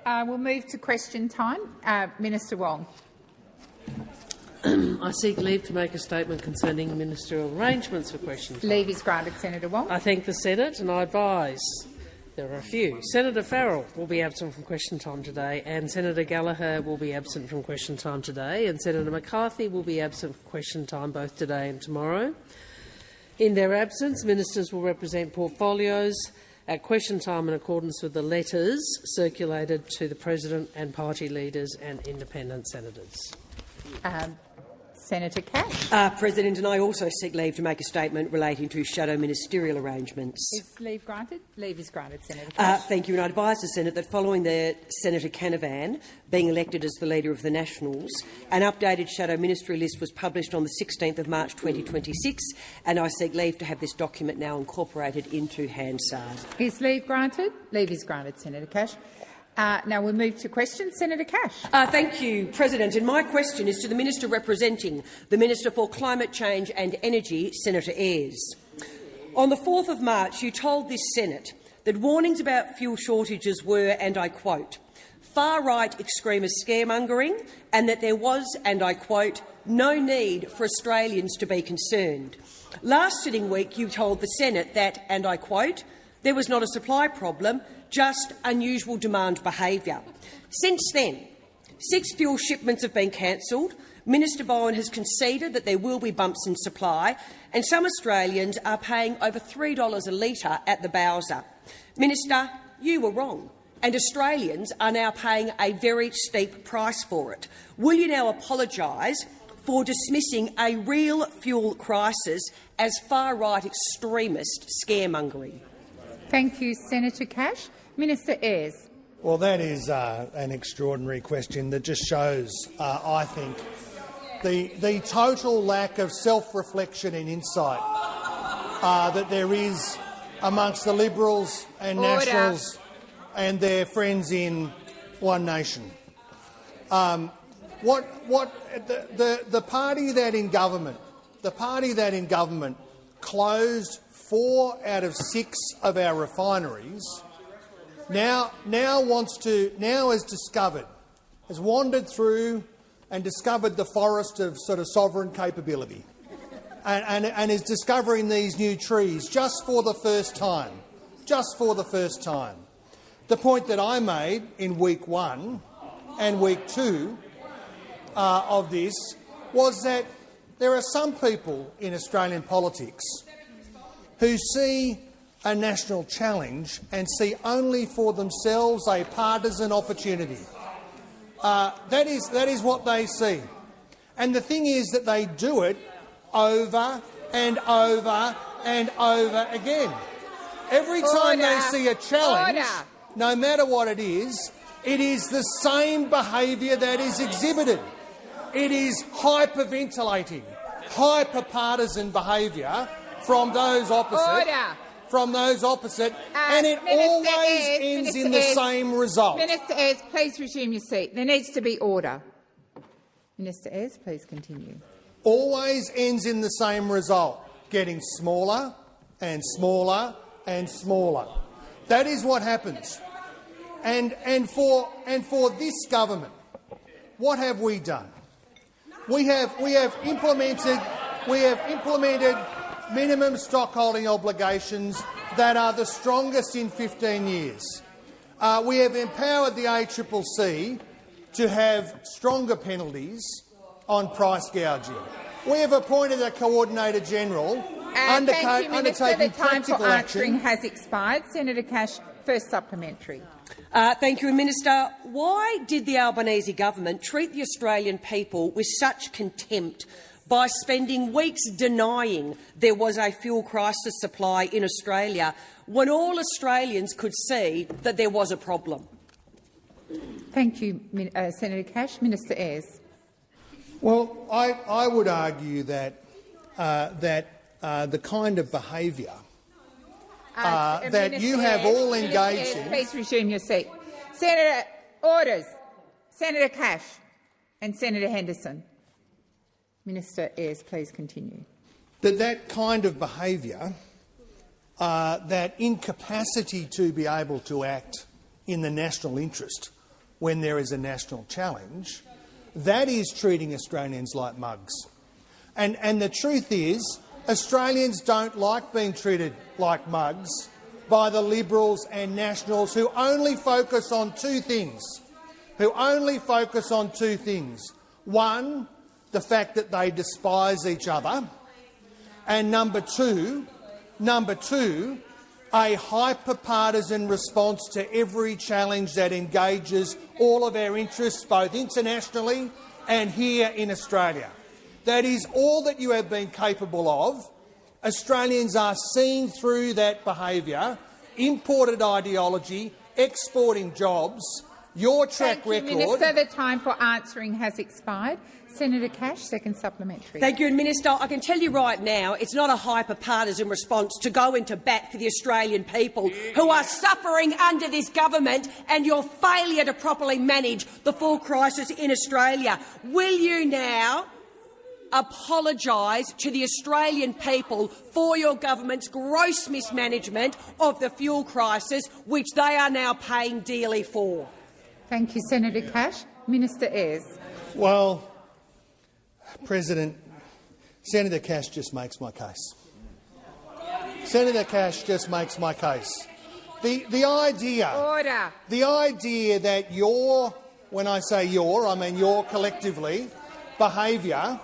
We'll move to question time. Minister Wong. I seek leave to make a statement concerning ministerial arrangements for question time. Leave is granted, Senator Wong. I thank the Senate and I advise there are a few. Senator Farrell will be absent from question time today, and Senator Gallagher will be absent from question time today, and Senator McCarthy will be absent from question time both today and tomorrow. In their absence, ministers will represent portfolios at question time in accordance with the letters circulated to the President and party leaders and independent senators. Senator Cash. President, and I also seek leave to make a statement relating to shadow ministerial arrangements. Is leave granted? Leave is granted, Senator Cash. Thank you. And I advise the Senate that following Senator Canavan being elected as the Leader of the Nationals, an updated shadow ministry list was published on the 16th of March 2026, and I seek leave to have this document now incorporated into Hansard. Is leave granted? Leave is granted, Senator Cash. Now we'll move to questions. Senator Cash. Thank you, President. And my question is to the Minister representing the Minister for Climate Change and Energy, Senator Ayres. On the 4th of March, you told this Senate that warnings about fuel shortages were, and I quote, far-right extremist scaremongering, and that there was, and I quote, no need for Australians to be concerned. Last sitting week, you told the Senate that, and I quote, there was not a supply problem, just unusual demand behaviour. Since then, 6 fuel shipments have been cancelled. Minister Bowen has conceded that there will be bumps in supply, and some Australians are paying over $3 a litre at the Bowser. Minister, you were wrong, and Australians are now paying a very steep price for it. Will you now apologise for dismissing a real fuel crisis as far-right extremist scaremongering? Thank you, Senator Cash. Minister Ayres. Well, that is an extraordinary question that just shows, I think, the total lack of self-reflection and insight that there is amongst the Liberals and Nationals and their friends in One Nation. The party that in government closed 4 out of 6 of our refineries now has wandered through and discovered the forest of sort of sovereign capability, and is discovering these new trees just for the first time. Just for the first time. The point that I made in week 1 and week 2 of this was that there are some people in Australian politics who see a national challenge and see only for themselves a partisan opportunity. That is what they see. And the thing is that they do it over and over and over again. Every time they see a challenge, no matter what it is the same behaviour that is exhibited. It is hyperventilating, hyper-partisan behaviour from those opposite, and it always ends in the same result. Minister Ayres, please resume your seat. There needs to be order. Minister Ayres, please continue. Always ends in the same result, getting smaller and smaller and smaller. That is what happens. And for this government, what have we done? We have implemented minimum stockholding obligations that are the strongest in 15 years. We have empowered the ACCC to have stronger penalties on price gouging. We have appointed a Coordinator General undertaking practical action. Answering has expired. Senator Cash, first supplementary. Thank you, Minister. Why did the Albanese government treat the Australian people with such contempt by spending weeks denying there was a fuel crisis supply in Australia when all Australians could see that there was a problem? Thank you, Senator Cash. Minister Ayres. Well, I would argue that the kind of behaviour that you have all engaged in— Please resume your seat. Senator Orders. Senator Cash and Senator Henderson. Minister Ayres, please continue. That kind of behaviour, that incapacity to be able to act in the national interest when there is a national challenge, that is treating Australians like mugs. And the truth is, Australians don't like being treated like mugs by the Liberals and Nationals who only focus on two things. One, the fact that they despise each other, and number two, a hyper-partisan response to every challenge that engages all of our interests, both internationally and here in Australia. That is all that you have been capable of. Australians are seeing through that behaviour, imported ideology, exporting jobs. Your track record— Thank you, Minister. The time for answering has expired. Senator Cash, second supplementary. Thank you, Minister. I can tell you right now it's not a hyper-partisan response to go into bat for the Australian people who are suffering under this government and your failure to properly manage the fuel crisis in Australia. Will you now apologise to the Australian people for your government's gross mismanagement of the fuel crisis, which they are now paying dearly for? Thank you, Senator Cash. Minister Ayres. Well, President, Senator Cash just makes my case. Senator Cash just makes my case. The idea that your, when I say your, I mean your collectively, behaviour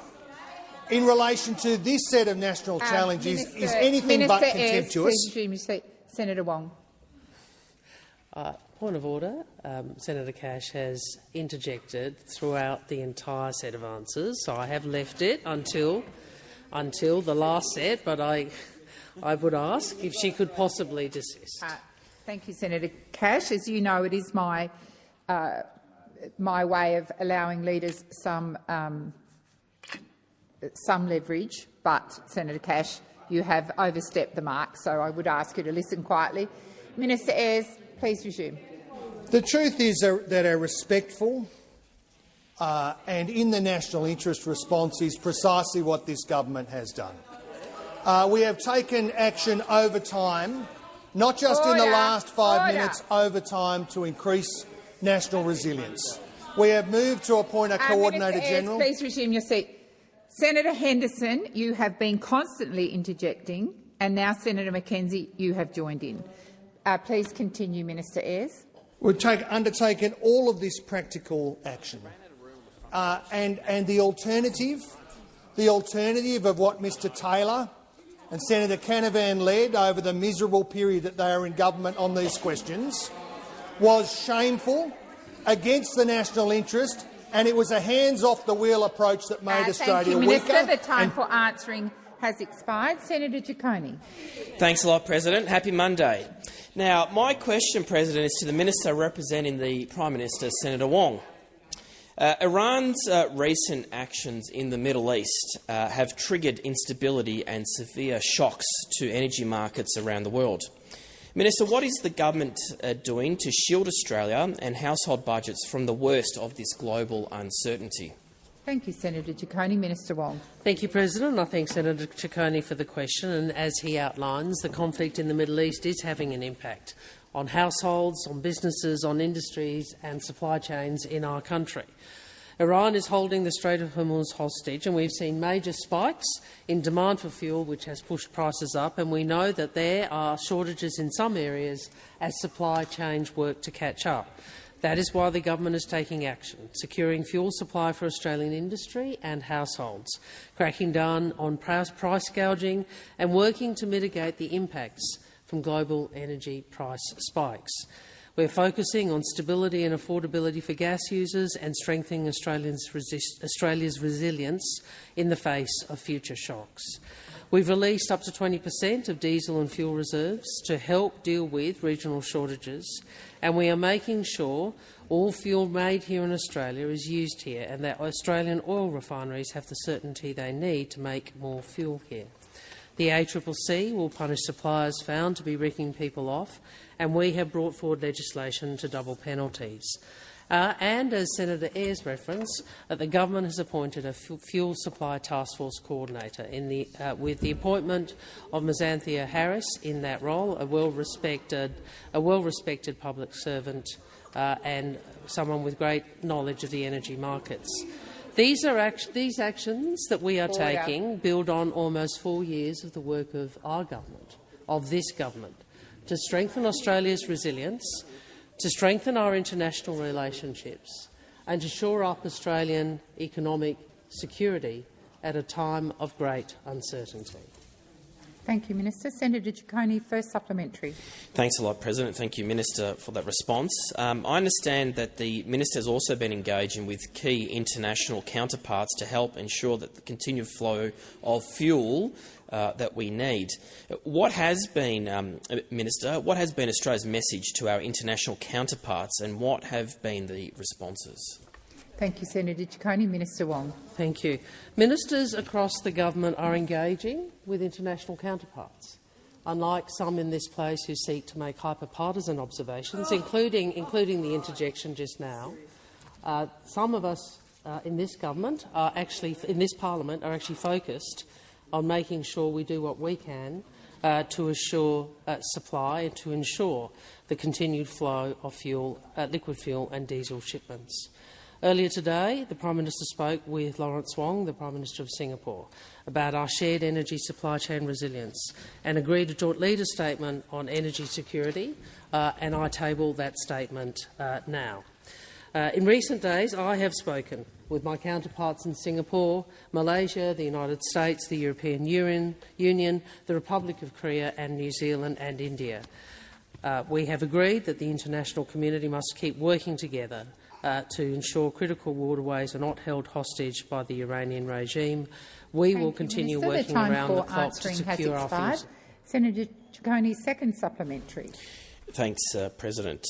in relation to this set of national challenges is anything but contemptuous. Please resume your seat. Senator Wong. Point of order. Senator Cash has interjected throughout the entire set of answers, so I have left it until the last set, but I would ask if she could possibly desist. Thank you, Senator Cash. As you know, it is my way of allowing leaders some leverage, but, Senator Cash, you have overstepped the mark, so I would ask you to listen quietly. Minister Ayres, please resume. The truth is that a respectful and in the national interest response is precisely what this government has done. We have taken action over time, not just in the last 5 minutes, over time to increase national resilience. We have moved to appoint a Coordinator General. Please resume your seat. Senator Henderson, you have been constantly interjecting, and now, Senator McKenzie, you have joined in. Please continue, Minister Ayres. We've undertaken all of this practical action, and the alternative of what Mr Taylor and Senator Canavan led over the miserable period that they are in government on these questions was shameful, against the national interest, and it was a hands-off-the-wheel approach that made Australia weaker. Thank you, Minister. The time for answering has expired. Senator Ciccone. Thanks a lot, President. Happy Monday. Now, my question, President, is to the Minister representing the Prime Minister, Senator Wong. Iran's recent actions in the Middle East have triggered instability and severe shocks to energy markets around the world. Minister, what is the government doing to shield Australia and household budgets from the worst of this global uncertainty? Thank you, Senator Ciccone. Minister Wong. Thank you, President. I thank Senator Ciccone for the question. And as he outlines, the conflict in the Middle East is having an impact on households, on businesses, on industries and supply chains in our country. Iran is holding the Strait of Hormuz hostage, and we've seen major spikes in demand for fuel, which has pushed prices up, and we know that there are shortages in some areas as supply chains work to catch up. That is why the government is taking action, securing fuel supply for Australian industry and households, cracking down on price gouging and working to mitigate the impacts from global energy price spikes. We're focusing on stability and affordability for gas users and strengthening Australia's resilience in the face of future shocks. We've released up to 20% of diesel and fuel reserves to help deal with regional shortages, and we are making sure all fuel made here in Australia is used here and that Australian oil refineries have the certainty they need to make more fuel here. The ACCC will punish suppliers found to be ripping people off, and we have brought forward legislation to double penalties. And, as Senator Ayres referenced, the government has appointed a fuel supply task force coordinator with the appointment of Ms Anthea Harris in that role, a well-respected public servant and someone with great knowledge of the energy markets. These actions that we are taking build on almost 4 years of the work of our government, of this government, to strengthen Australia's resilience, to strengthen our international relationships and to shore up Australian economic security at a time of great uncertainty. Thank you, Minister. Senator Ciccone, first supplementary. Thanks a lot, President. Thank you, Minister, for that response. I understand that the Minister has also been engaging with key international counterparts to help ensure that the continued flow of fuel that we need. What has been, Minister, what has been Australia's message to our international counterparts and what have been the responses? Thank you, Senator Ciccone. Minister Wong. Thank you. Ministers across the government are engaging with international counterparts, unlike some in this place who seek to make hyper-partisan observations, including the interjection just now. Some of us in this government are actually, in this parliament, are actually focused on making sure we do what we can to assure supply and to ensure the continued flow of fuel, liquid fuel and diesel shipments. Earlier today, the Prime Minister spoke with Lawrence Wong, the Prime Minister of Singapore, about our shared energy supply chain resilience and agreed a joint leader statement on energy security, and I table that statement now. In recent days, I have spoken with my counterparts in Singapore, Malaysia, the United States, the European Union, the Republic of Korea and New Zealand and India. We have agreed that the international community must keep working together to ensure critical waterways are not held hostage by the Iranian regime. We will continue working around the clock to secure our fuel. Senator Ciccone, second supplementary. Thanks, President.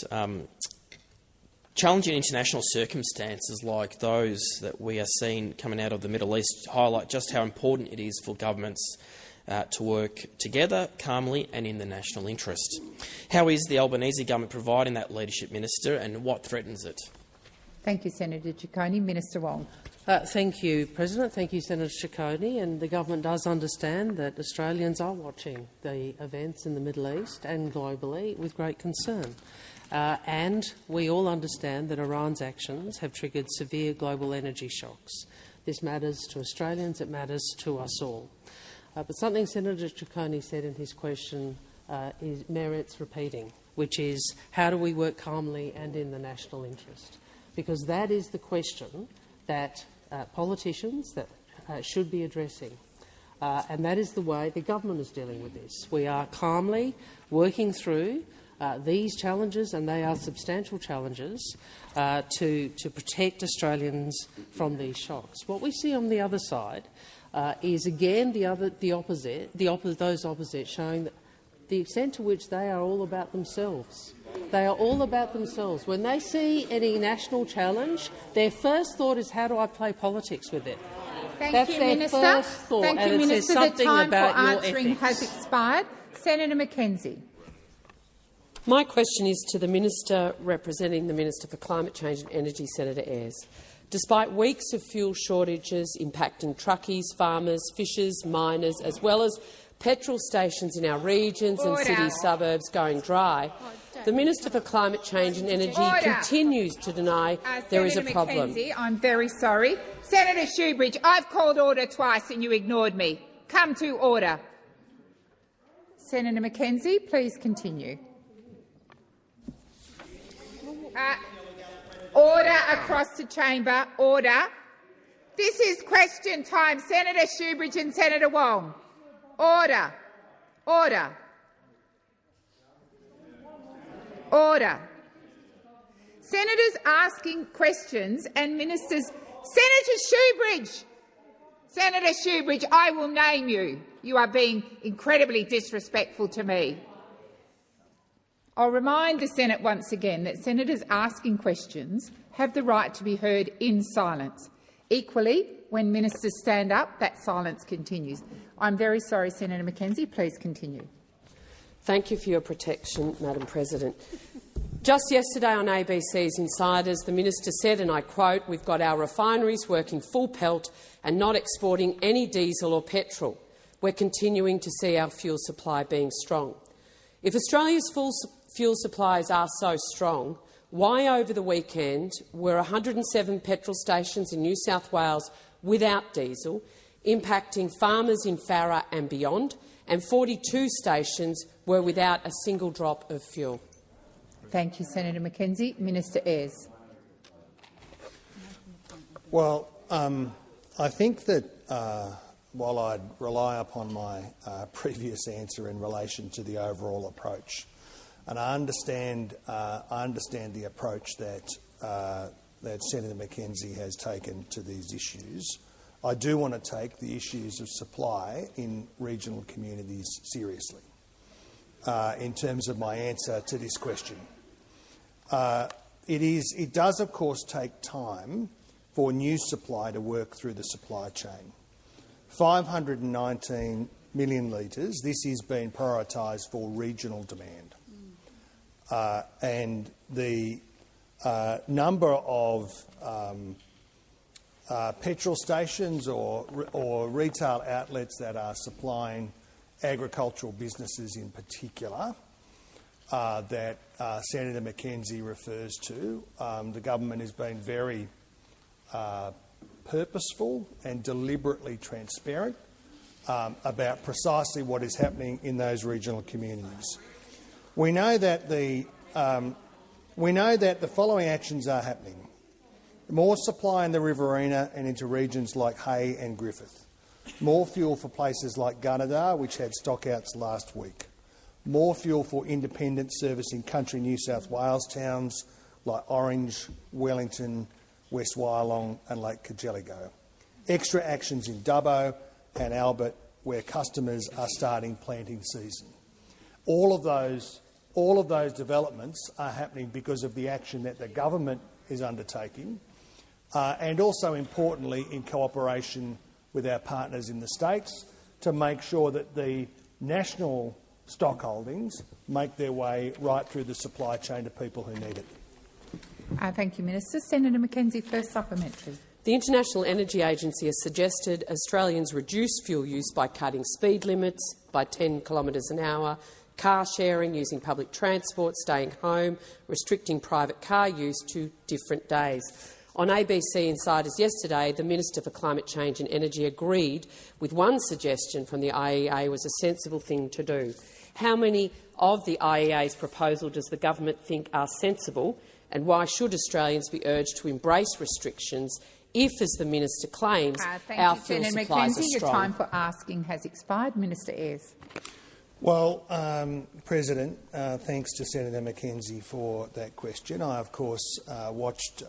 Challenging international circumstances like those that we are seeing coming out of the Middle East highlight just how important it is for governments to work together calmly and in the national interest. How is the Albanese government providing that leadership, Minister, and what threatens it? Thank you, Senator Ciccone. Minister Wong. Thank you, President. Thank you, Senator Ciccone. And the government does understand that Australians are watching the events in the Middle East and globally with great concern. And we all understand that Iran's actions have triggered severe global energy shocks. This matters to Australians. It matters to us all. But something Senator Ciccone said in his question merits repeating, which is how do we work calmly and in the national interest? Because that is the question that politicians should be addressing. And that is the way the government is dealing with this. We are calmly working through these challenges, and they are substantial challenges, to protect Australians from these shocks. What we see on the other side is, again, those opposite showing that the extent to which they are all about themselves. They are all about themselves. When they see any national challenge, their first thought is, how do I play politics with it? That's their Minister. first thought, Thank and you, it Minister. says something the time about for your answering ethics. has expired. Senator McKenzie. My question is to the Minister representing the Minister for Climate Change and Energy, Senator Ayres. Despite weeks of fuel shortages impacting truckies, farmers, fishers, miners, as well as petrol stations in our regions and city suburbs going dry, the Minister for Climate Change and Energy continues to deny there is a problem. McKenzie, I'm very sorry. Senator Shoebridge, I've called order twice and you ignored me. Come to order. Senator McKenzie, please continue. Order across the chamber. Order. This is question time. Senator Shoebridge and Senator Wong. Order. Order. Order. Senators asking questions and ministers. Senator Shoebridge, I will name you. You are being incredibly disrespectful to me. I'll remind the Senate once again that senators asking questions have the right to be heard in silence. Equally, when ministers stand up, that silence continues. I'm very sorry, Senator McKenzie. Please continue. Thank you for your protection, Madam President. Just yesterday on ABC's Insiders, the minister said, and I quote, "We've got our refineries working full pelt and not exporting any diesel or petrol. We're continuing to see our fuel supply being strong." If Australia's fuel supplies are so strong, why over the weekend were 107 petrol stations in New South Wales without diesel, impacting farmers in Farrer and beyond, and 42 stations were without a single drop of fuel? Thank you, Senator McKenzie. Minister Ayres. Well, I think that while I'd rely upon my previous answer in relation to the overall approach, and I understand the approach that Senator McKenzie has taken to these issues, I do want to take the issues of supply in regional communities seriously in terms of my answer to this question. It does, of course, take time for new supply to work through the supply chain. 519 million litres, this is being prioritised for regional demand. And the number of petrol stations or retail outlets that are supplying agricultural businesses in particular that Senator McKenzie refers to, the government has been very purposeful and deliberately transparent about precisely what is happening in those regional communities. We know that the following actions are happening: more supply in the Riverina and into regions like Hay and Griffith, more fuel for places like Gunnedah, which had stockouts last week, more fuel for independent service in country New South Wales towns like Orange, Wellington, West Wyalong and Lake Cargelligo, extra actions in Dubbo and Albert where customers are starting planting season. All of those developments are happening because of the action that the government is undertaking and also, importantly, in cooperation with our partners in the states to make sure that the national stock holdings make their way right through the supply chain to people who need it. Thank you, Minister. Senator McKenzie, first supplementary. The International Energy Agency has suggested Australians reduce fuel use by cutting speed limits by 10 kilometres an hour, car sharing, using public transport, staying home, restricting private car use to different days. On ABC Insiders yesterday, the Minister for Climate Change and Energy agreed with one suggestion from the IEA was a sensible thing to do. How many of the IEA's proposal does the government think are sensible, and why should Australians be urged to embrace restrictions if, as the minister claims, our fuel supplies are strong? Your time for asking has expired. Minister Ayres. Well, President, thanks to Senator McKenzie for that question. I, of course, watched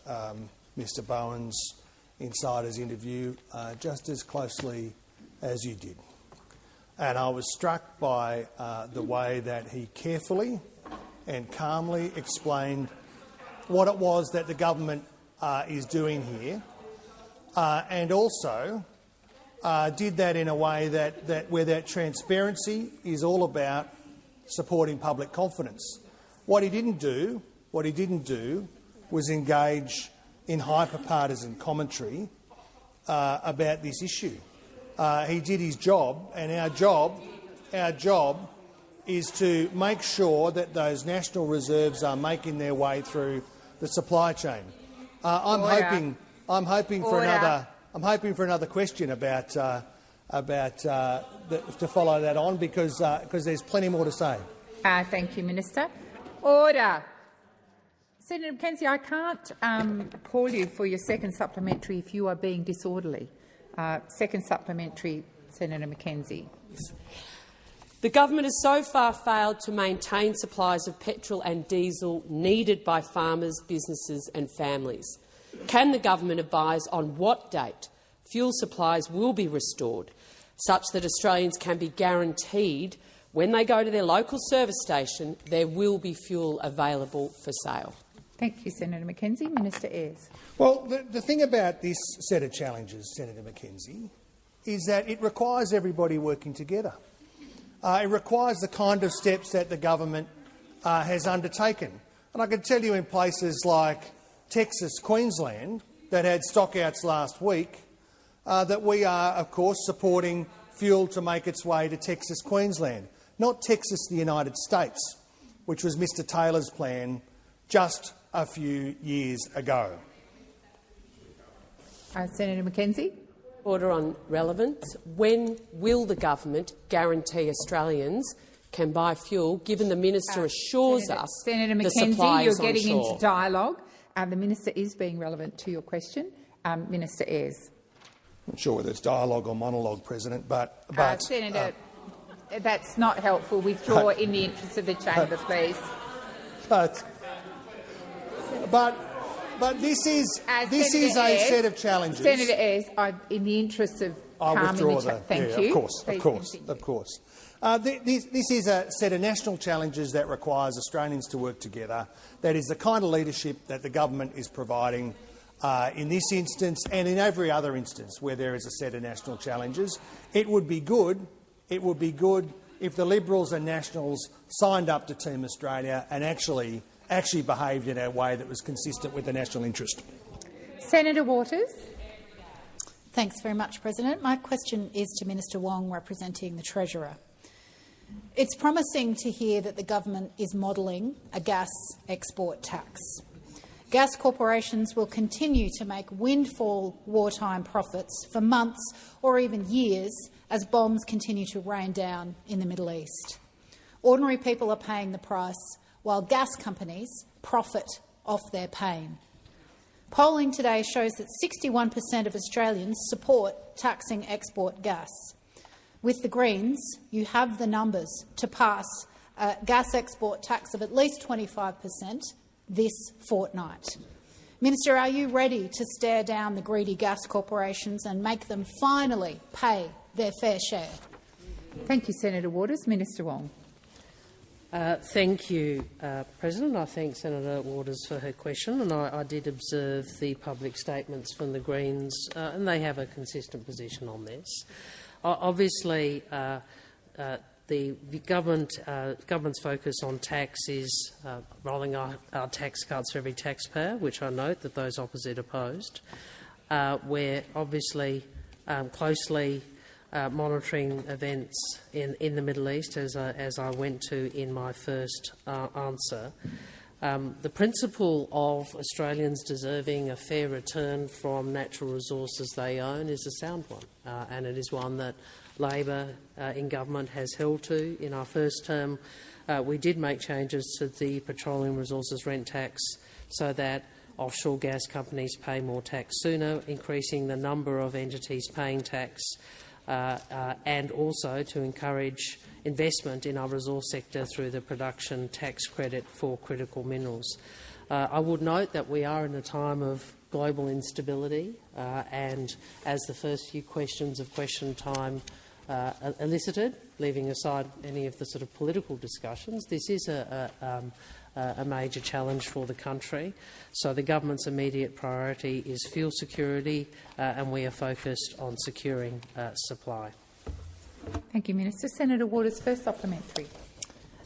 Mr Bowen's Insiders interview just as closely as you did. And I was struck by the way that he carefully and calmly explained what it was that the government is doing here, and also did that in a way where that transparency is all about supporting public confidence. What he didn't do was engage in hyper-partisan commentary about this issue. He did his job, and our job is to make sure that those national reserves are making their way through the supply chain. I'm hoping for another question about to follow that on because there's plenty more to say. Thank you, Minister. Order. Senator McKenzie, I can't call you for your second supplementary if you are being disorderly. Second supplementary, Senator McKenzie. The government has so far failed to maintain supplies of petrol and diesel needed by farmers, businesses and families. Can the government advise on what date fuel supplies will be restored, such that Australians can be guaranteed when they go to their local service station there will be fuel available for sale? Thank you, Senator McKenzie. Minister Ayres. Well, the thing about this set of challenges, Senator McKenzie, is that it requires everybody working together. It requires the kind of steps that the government has undertaken. And I can tell you in places like Texas, Queensland, that had stockouts last week, that we are, of course, supporting fuel to make its way to Texas, Queensland, not Texas, the United States, which was Mr Taylor's plan just a few years ago. Senator McKenzie. Order on relevance. When will the government guarantee Australians can buy fuel, given the minister assures us Senator the supply McKenzie, you're is on getting shore? into dialogue. The minister is being relevant to your question. Minister Ayres. I'm not sure whether it's dialogue or monologue, President, but Senator, that's not helpful. Withdraw in the interest of the chamber, please. But this is a set of challenges. Senator Ayres, in the interest of withdraw thank you. Of course. This is a set of national challenges that requires Australians to work together. That is the kind of leadership that the government is providing in this instance and in every other instance where there is a set of national challenges. It would be good if the Liberals and Nationals signed up to Team Australia and actually behaved in a way that was consistent with the national interest. Senator Waters. Thanks very much, President. My question is to Minister Wong, representing the Treasurer. It's promising to hear that the government is modelling a gas export tax. Gas corporations will continue to make windfall wartime profits for months or even years as bombs continue to rain down in the Middle East. Ordinary people are paying the price, while gas companies profit off their pain. Polling today shows that 61% of Australians support taxing export gas. With the Greens, you have the numbers to pass a gas export tax of at least 25% this fortnight. Minister, are you ready to stare down the greedy gas corporations and make them finally pay their fair share? Thank you, Senator Waters. Minister Wong. Thank you, President. I thank Senator Waters for her question, and I did observe the public statements from the Greens, and they have a consistent position on this. Obviously, the government's focus on tax is rolling out our tax cuts for every taxpayer, which I note that those opposite opposed. We're obviously closely monitoring events in the Middle East, as I went to in my first answer. The principle of Australians deserving a fair return from natural resources they own is a sound one, and it is one that Labor in government has held to. In our first term, we did make changes to the petroleum resources rent tax so that offshore gas companies pay more tax sooner, increasing the number of entities paying tax, and also to encourage investment in our resource sector through the production tax credit for critical minerals. I would note that we are in a time of global instability, and as the first few questions of question time elicited, leaving aside any of the sort of political discussions, this is a major challenge for the country. So the government's immediate priority is fuel security, and we are focused on securing supply. Thank you, Minister. Senator Waters, first supplementary.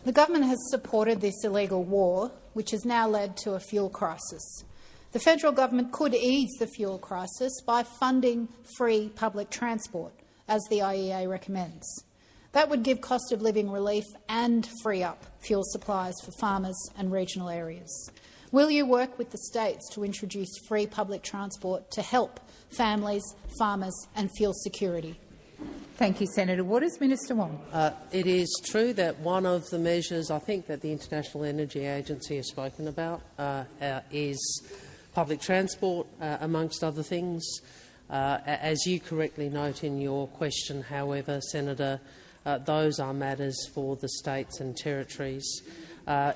The government has supported this illegal war, which has now led to a fuel crisis. The federal government could ease the fuel crisis by funding free public transport, as the IEA recommends. That would give cost of living relief and free up fuel supplies for farmers and regional areas. Will you work with the states to introduce free public transport to help families, farmers and fuel security? Thank you, Senator Waters. Minister Wong. It is true that one of the measures I think that the International Energy Agency has spoken about is public transport, amongst other things. As you correctly note in your question, however, Senator, those are matters for the states and territories.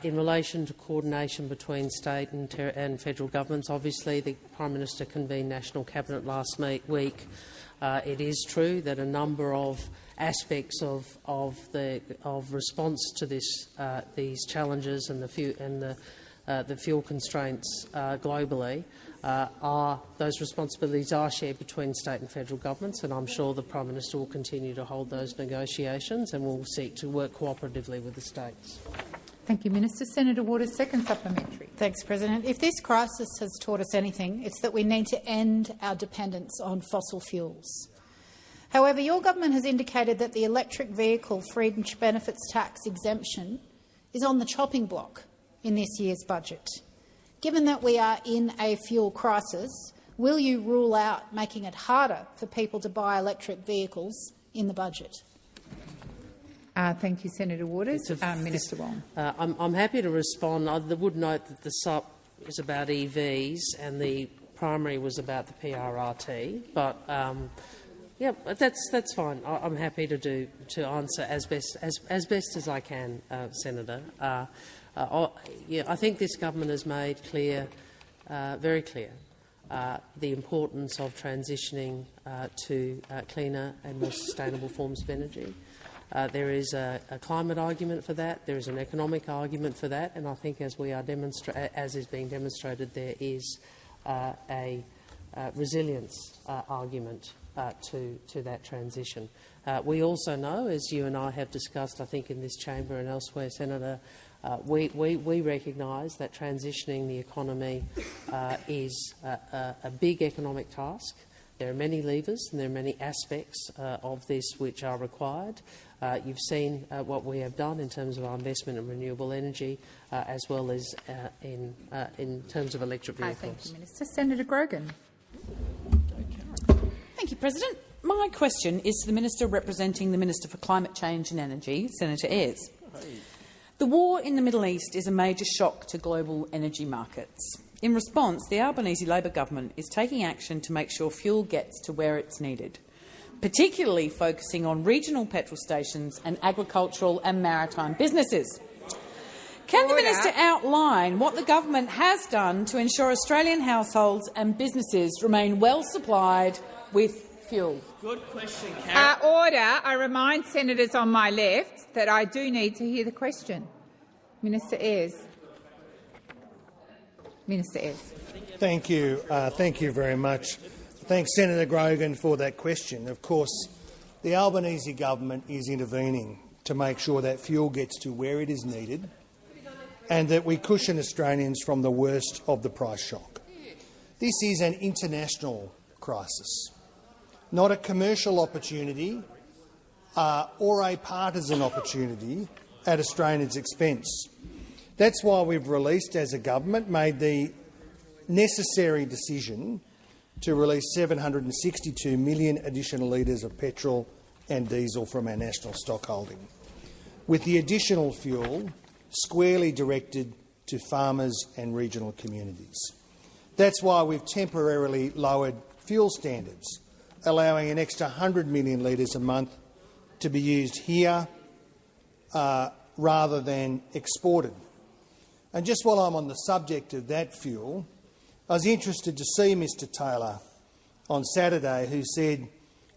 In relation to coordination between state and federal governments, obviously the Prime Minister convened National Cabinet last week. It is true that a number of aspects of response to these challenges and the fuel constraints globally those responsibilities are shared between state and federal governments, and I'm sure the Prime Minister will continue to hold those negotiations and will seek to work cooperatively with the states. Thank you, Minister. Senator Waters, second supplementary. Thanks, President. If this crisis has taught us anything, it's that we need to end our dependence on fossil fuels. However, your government has indicated that the electric vehicle fringe benefits tax exemption is on the chopping block in this year's budget. Given that we are in a fuel crisis, will you rule out making it harder for people to buy electric vehicles in the budget? Thank you, Senator Waters. Minister Wong. I'm happy to respond. I would note that the SUP is about EVs and the primary was about the PRRT, but yeah, that's fine. I'm happy to answer as best as I can, Senator. Yeah, I think this government has made clear, very clear, the importance of transitioning to cleaner and more sustainable forms of energy. There is a climate argument for that. There is an economic argument for that, and I think, as is being demonstrated, there is a resilience argument to that transition. We also know, as you and I have discussed, I think in this chamber and elsewhere, Senator, we recognise that transitioning the economy is a big economic task. There are many levers and there are many aspects of this which are required. You've seen what we have done in terms of our investment in renewable energy, as well as in terms of electric vehicles. Thank you, Minister. Senator Grogan. Thank you, President. My question is to the Minister representing the Minister for Climate Change and Energy, Senator Ayres. The war in the Middle East is a major shock to global energy markets. In response, the Albanese Labor government is taking action to make sure fuel gets to where it's needed, particularly focusing on regional petrol stations and agricultural and maritime businesses. Can the Minister outline what the government has done to ensure Australian households and businesses remain well supplied with fuel? Good question, Karen. Order. I remind senators on my left that I do need to hear the question. Minister Ayres. Minister Ayres. Thank you. Thank you very much. Thanks, Senator Grogan, for that question. Of course, the Albanese government is intervening to make sure that fuel gets to where it is needed and that we cushion Australians from the worst of the price shock. This is an international crisis, not a commercial opportunity or a partisan opportunity at Australians' expense. That's why we've released, as a government, made the necessary decision to release 762 million additional litres of petrol and diesel from our national stock holding, with the additional fuel squarely directed to farmers and regional communities. That's why we've temporarily lowered fuel standards, allowing an extra 100 million litres a month to be used here rather than exported. And just while I'm on the subject of that fuel, I was interested to see Mr Taylor on Saturday, who said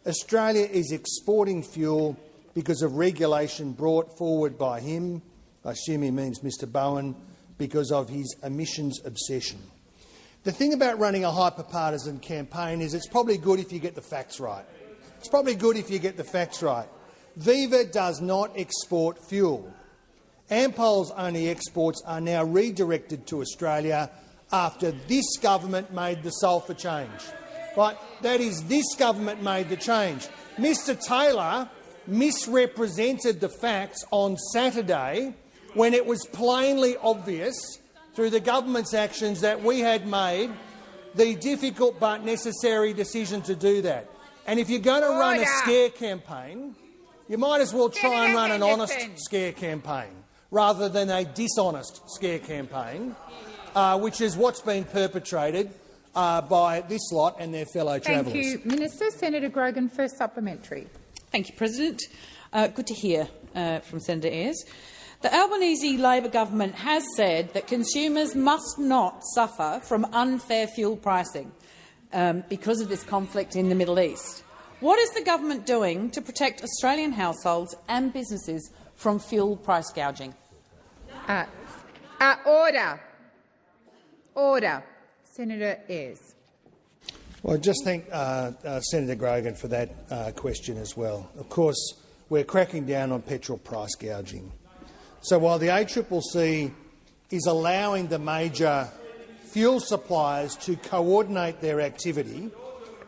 Australia is exporting fuel because of regulation brought forward by him. I assume he means Mr Bowen, because of his emissions obsession. The thing about running a hyper-partisan campaign is it's probably good if you get the facts right. It's probably good if you get the facts right. Viva does not export fuel. Ampol's only exports are now redirected to Australia after this government made the sulphur change. Right? That is, this government made the change. Mr Taylor misrepresented the facts on Saturday when it was plainly obvious through the government's actions that we had made the difficult but necessary decision to do that. And if you're going to run a scare campaign, you might as well try and run an honest scare campaign rather than a dishonest scare campaign, which is what's been perpetrated by this lot and their fellow travellers. Thank you, Minister. Senator Grogan, first supplementary. Thank you, President. Good to hear from Senator Ayres. The Albanese Labor government has said that consumers must not suffer from unfair fuel pricing because of this conflict in the Middle East. What is the government doing to protect Australian households and businesses from fuel price gouging? Order. Order. Senator Ayres. Well, I just thank Senator Grogan for that question as well. Of course, we're cracking down on petrol price gouging. So while the ACCC is allowing the major fuel suppliers to coordinate their activity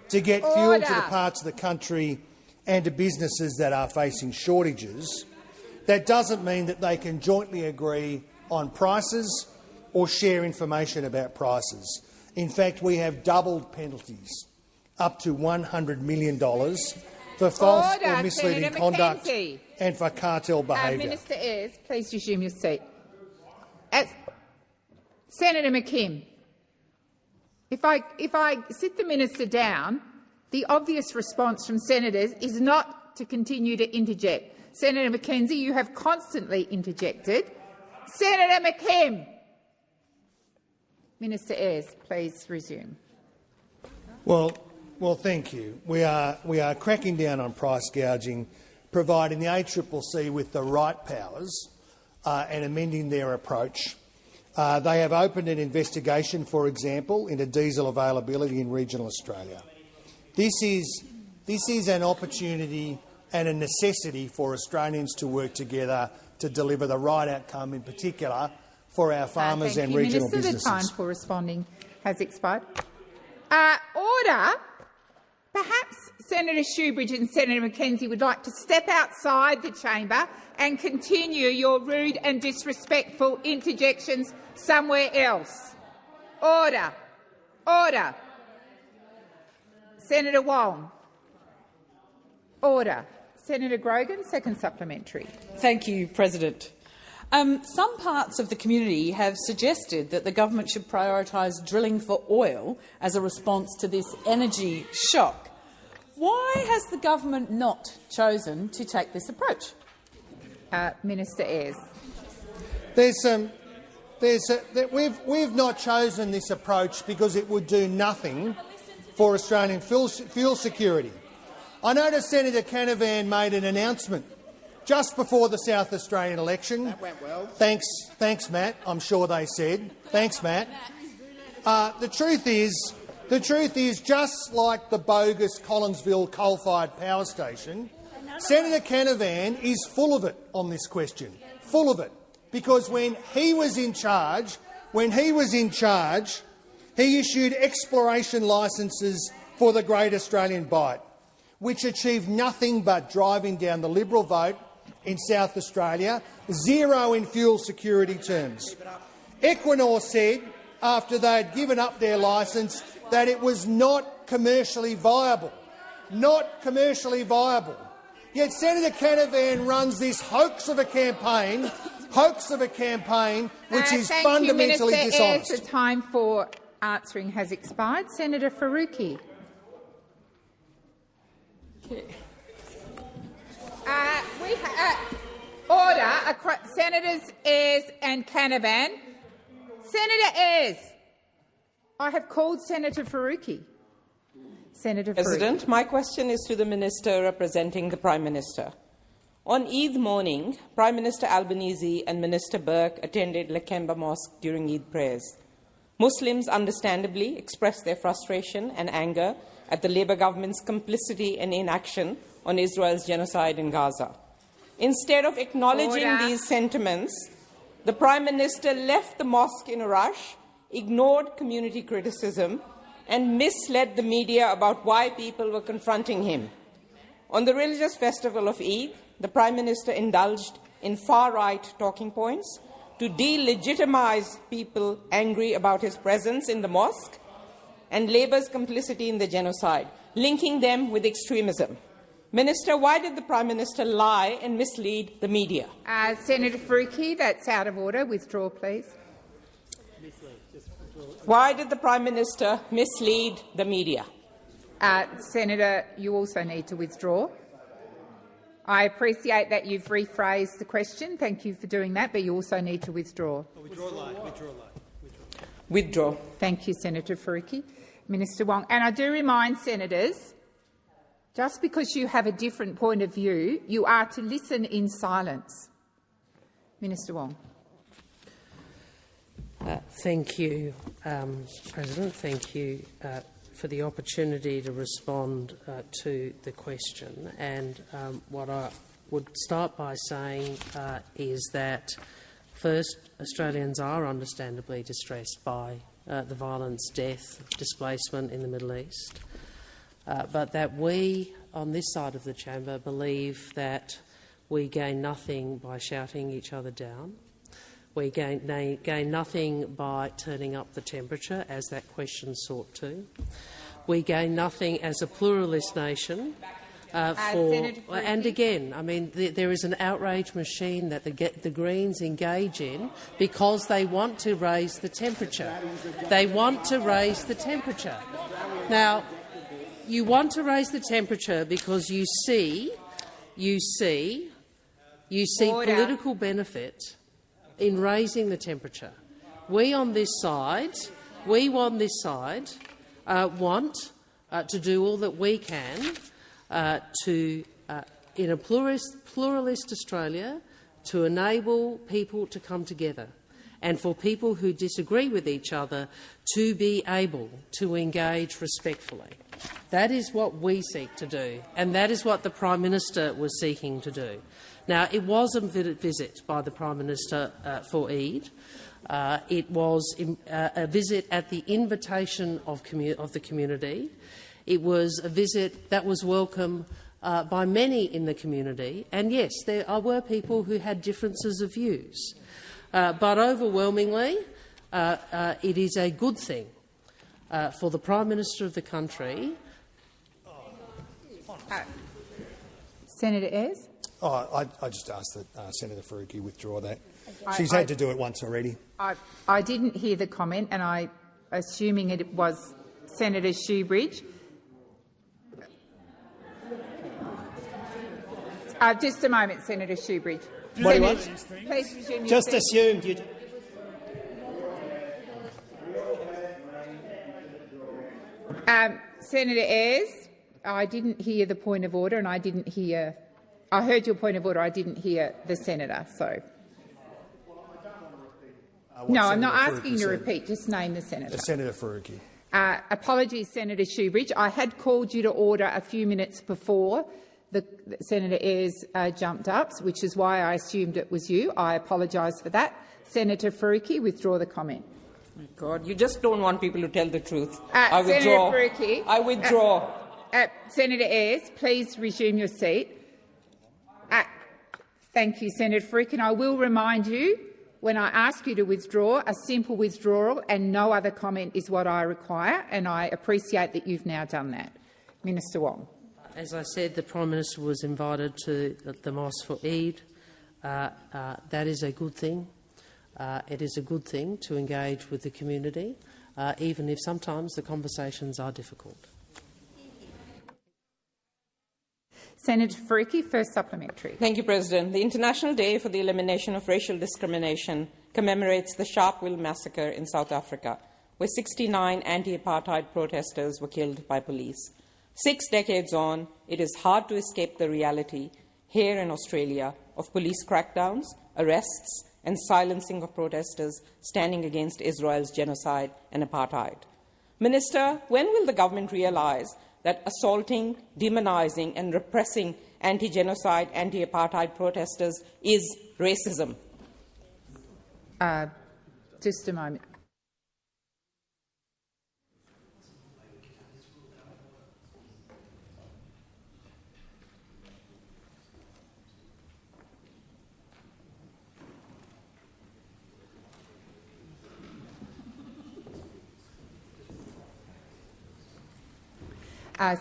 to get fuel to the parts of the country and to businesses that are facing shortages, that doesn't mean that they can jointly agree on prices or share information about prices. In fact, we have doubled penalties, up to $100 million for false or misleading Senator conduct McKenzie. and for cartel behaviour. Minister Ayres, please resume your seat. Senator McKim, if I sit the minister down, the obvious response from senators is not to continue to interject. Senator McKenzie, you have constantly interjected. Senator McKim. Minister Ayres, please resume. Well, thank you. We are cracking down on price gouging, providing the ACCC with the right powers and amending their approach. They have opened an investigation, for example, into diesel availability in regional Australia. This is an opportunity and a necessity for Australians to work together to deliver the right outcome, in particular for our farmers and regional Minister, businesses. the time for responding has expired. Order. Perhaps Senator Shoebridge and Senator McKenzie would like to step outside the chamber and continue your rude and disrespectful interjections somewhere else. Order. Order. Senator Wong. Order. Senator Grogan, second supplementary. Thank you, President. Some parts of the community have suggested that the government should prioritise drilling for oil as a response to this energy shock. Why has the government not chosen to take this approach? Minister Ayres. We've not chosen this approach because it would do nothing for Australian fuel security. I noticed Senator Canavan made an announcement just before the South Australian election. That went well. Thanks, Matt. I'm sure they said. Thanks, Matt. The truth is, just like the bogus Collinsville coal-fired power station, Senator Canavan is full of it on this question. Full of it. Because when he was in charge, he issued exploration licences for the Great Australian Bight, which achieved nothing but driving down the Liberal vote in South Australia, zero in fuel security terms. Equinor said, after they had given up their licence, that it was not commercially viable. Not commercially viable. Yet Senator Canavan runs this hoax of a campaign which is fundamentally Minister dishonest. Ayres, the time for answering has expired. Senator Faruqi. Order. Senators Ayres and Canavan. Senator Ayres, I have called Senator Faruqi. Senator President, Faruqi. my question is to the Minister representing the Prime Minister. On Eid morning, Prime Minister Albanese and Minister Burke attended Lakemba Mosque during Eid prayers. Muslims understandably expressed their frustration and anger at the Labour government's complicity and inaction on Israel's genocide in Gaza. Instead of acknowledging these sentiments, the Prime Minister left the mosque in a rush, ignored community criticism, and misled the media about why people were confronting him. On the religious festival of Eid, the Prime Minister indulged in far-right talking points to delegitimise people angry about his presence in the mosque and Labour's complicity in the genocide, linking them with extremism. Minister, why did the Prime Minister lie and mislead the media? Senator Faruqi, that's out of order. Withdraw, please. Why did the Prime Minister mislead the media? Senator, you also need to withdraw. I appreciate that you've rephrased the question. Thank you for doing that, but you also need to withdraw. Withdraw. Thank you, Senator Faruqi. Minister Wong. And I do remind senators, just because you have a different point of view, you are to listen in silence. Minister Wong. Thank you, President. Thank you for the opportunity to respond to the question. And what I would start by saying is that, first, Australians are understandably distressed by the violence, death, displacement in the Middle East, but that we, on this side of the chamber, believe that we gain nothing by shouting each other down. We gain nothing by turning up the temperature, as that question sought to. We gain nothing as a pluralist nation. And again, I mean, there is an outrage machine that the Greens engage in because they want to raise the temperature. They want to raise the temperature. Now, you want to raise the temperature because you see political benefit in raising the temperature. We on this side want to do all that we can in a pluralist Australia, to enable people to come together and for people who disagree with each other to be able to engage respectfully. That is what we seek to do, and that is what the Prime Minister was seeking to do. Now, it was a visit by the Prime Minister for Eid. It was a visit at the invitation of the community. It was a visit that was welcome by many in the community. And yes, there were people who had differences of views. But overwhelmingly, it is a good thing for the Prime Minister of the country. Senator Ayres? I just asked that Senator Faruqi withdraw that. She's had to do it once already. I didn't hear the comment, and I'm assuming it was Senator Shoebridge. Just a moment, Senator Shoebridge. What do you want? Please resume your Just seat. assumed you. Senator Ayres, I didn't hear the point of order, and I didn't hear. I heard your point of order. I didn't hear the senator. So no, I'm not asking you to repeat. Just name the senator. Senator Faruqi. Apologies, Senator Shoebridge. I had called you to order a few minutes before Senator Ayres jumped up, which is why I assumed it was you. I apologise for that. Senator Faruqi, withdraw the comment. Oh my God, you just don't want people to tell the truth. I withdraw. Senator Faruqi, I withdraw. Senator Ayres, please resume your seat. Thank you, Senator Faruqi. And I will remind you, when I ask you to withdraw, a simple withdrawal and no other comment is what I require, and I appreciate that you've now done that. Minister Wong. As I said, the Prime Minister was invited to the mosque for Eid. That is a good thing. It is a good thing to engage with the community, even if sometimes the conversations are difficult. Senator Faruqi, first supplementary. Thank you, President. The International Day for the Elimination of Racial Discrimination commemorates the Sharpeville massacre in South Africa, where 69 anti-apartheid protesters were killed by police. 6 decades on, it is hard to escape the reality here in Australia of police crackdowns, arrests and silencing of protesters standing against Israel's genocide and apartheid. Minister, when will the government realise that assaulting, demonising and repressing anti-genocide, anti-apartheid protesters is racism? Just a moment.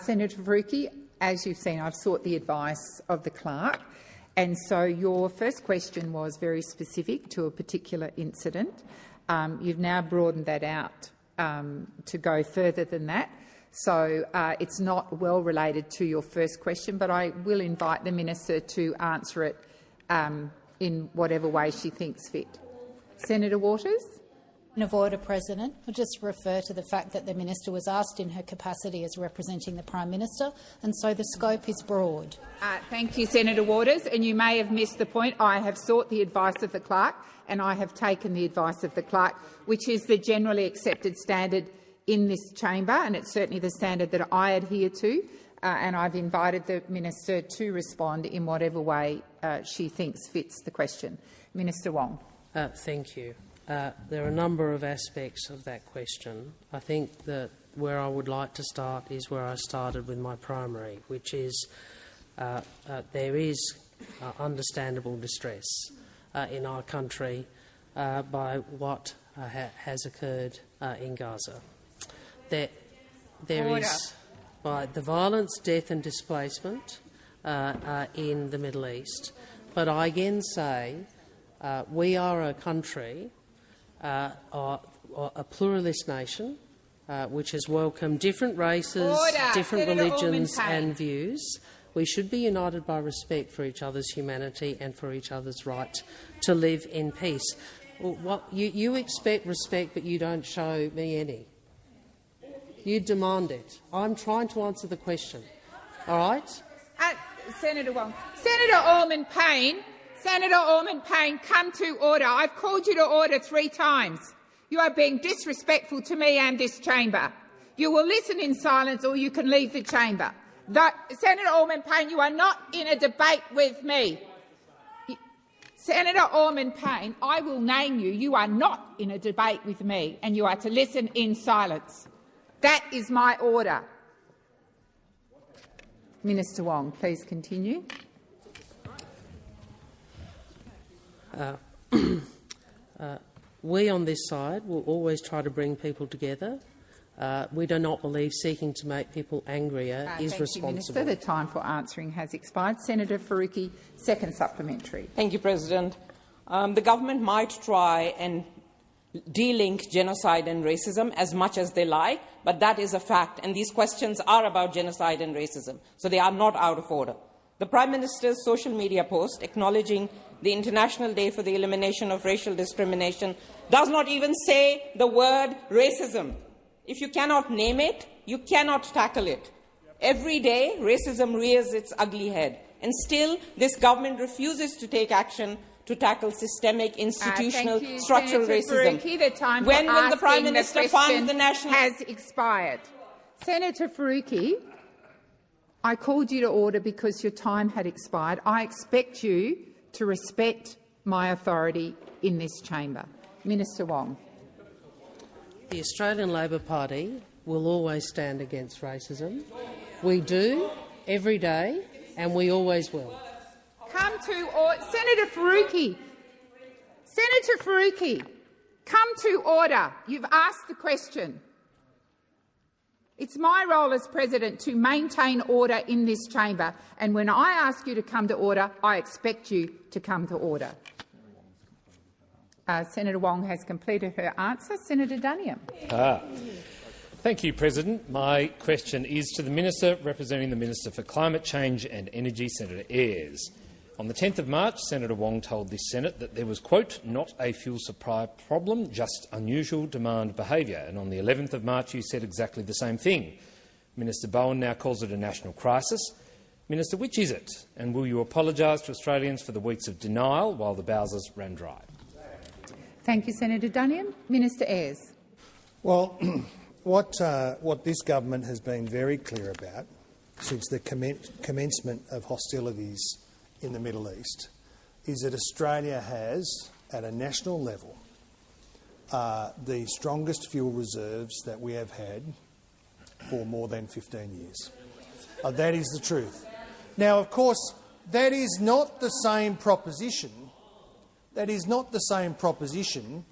Senator Faruqi, as you've seen, I've sought the advice of the clerk, and so your first question was very specific to a particular incident. You've now broadened that out to go further than that, so it's not well related to your first question, but I will invite the minister to answer it in whatever way she thinks fit. Senator Waters. Of order, President. I'll just refer to the fact that the minister was asked in her capacity as representing the Prime Minister, and so the scope is broad. Thank you, Senator Waters, and you may have missed the point. I have sought the advice of the clerk, and I have taken the advice of the clerk, which is the generally accepted standard in this chamber, and it's certainly the standard that I adhere to, and I've invited the minister to respond in whatever way she thinks fits the question. Minister Wong. Thank you. There are a number of aspects of that question. I think that where I would like to start is where I started with my primary, which is there is understandable distress in our country by what has occurred in Gaza. There is by the violence, death and displacement in the Middle East. But I again say we are a country, a pluralist nation, which has welcomed different races, different religions and views. We should be united by respect for each other's humanity and for each other's right to live in peace. Well, you expect respect, but you don't show me any. You demand it. I'm trying to answer the question. All right? Senator Wong. Senator Ormond-Payne, come to order. I've called you to order 3 times. You are being disrespectful to me and this chamber. You will listen in silence or you can leave the chamber. Senator Ormond-Payne, you are not in a debate with me. Senator Ormond-Payne, I will name you. You are not in a debate with me and you are to listen in silence. That is my order. Minister Wong, please continue. We on this side will always try to bring people together. We do not believe seeking to make people angrier is responsible. Thank you, Minister. The time for answering has expired. Senator Faruqi, second supplementary. Thank you, President. The government might try and de-link genocide and racism as much as they like, but that is a fact, and these questions are about genocide and racism, so they are not out of order. The Prime Minister's social media post acknowledging the International Day for the Elimination of Racial Discrimination does not even say the word racism. If you cannot name it, you cannot tackle it. Every day, racism rears its ugly head, and still this government refuses to take action to tackle systemic, institutional, structural racism. Faruqi, the time when for will the Prime Minister fund the national... has expired. Senator Faruqi, I called you to order because your time had expired. I expect you to respect my authority in this chamber. Minister Wong. The Australian Labor Party will always stand against racism. We do, every day, and we always will. Come to order. Senator Faruqi, come to order. You've asked the question. It's my role as President to maintain order in this chamber, and when I ask you to come to order, I expect you to come to order. Senator Wong has completed her answer. Senator Duniam. Thank you, President. My question is to the Minister representing the Minister for Climate Change and Energy, Senator Ayres. On the 10th of March, Senator Wong told this Senate that there was, quote, not a fuel supply problem, just unusual demand behaviour. And on the 11th of March, you said exactly the same thing. Minister Bowen now calls it a national crisis. Minister, which is it? And will you apologise to Australians for the weeks of denial while the Bowsers ran dry? Thank you, Senator Duniam. Minister Ayres. Well, what this government has been very clear about since the commencement of hostilities in the Middle East is that Australia has, at a national level, the strongest fuel reserves that we have had for more than 15 years. That is the truth. Now, of course, that is not the same proposition. That is not the same proposition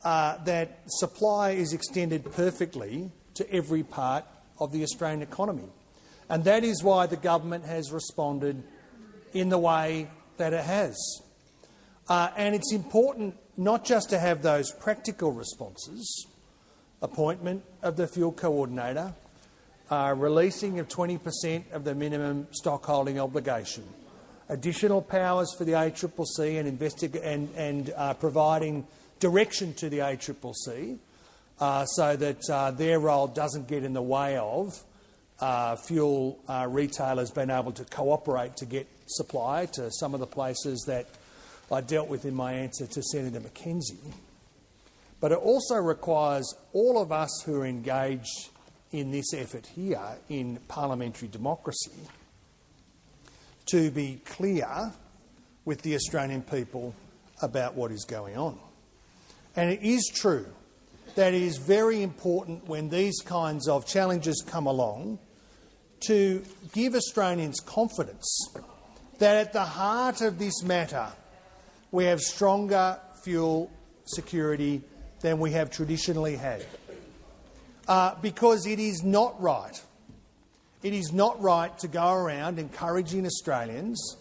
that supply is extended perfectly to every part of the Australian economy. And that is why the government has responded in the way that it has. And it's important not just to have those practical responses, appointment of the fuel coordinator, releasing of 20% of the minimum stockholding obligation, additional powers for the ACCC and providing direction to the ACCC so that their role doesn't get in the way of fuel retailers being able to cooperate to get supply to some of the places that I dealt with in my answer to Senator McKenzie. But it also requires all of us who are engaged in this effort here in parliamentary democracy to be clear with the Australian people about what is going on. And it is true that it is very important when these kinds of challenges come along to give Australians confidence that at the heart of this matter we have stronger fuel security than we have traditionally had. Because it is not right. It is not right to go around encouraging Australians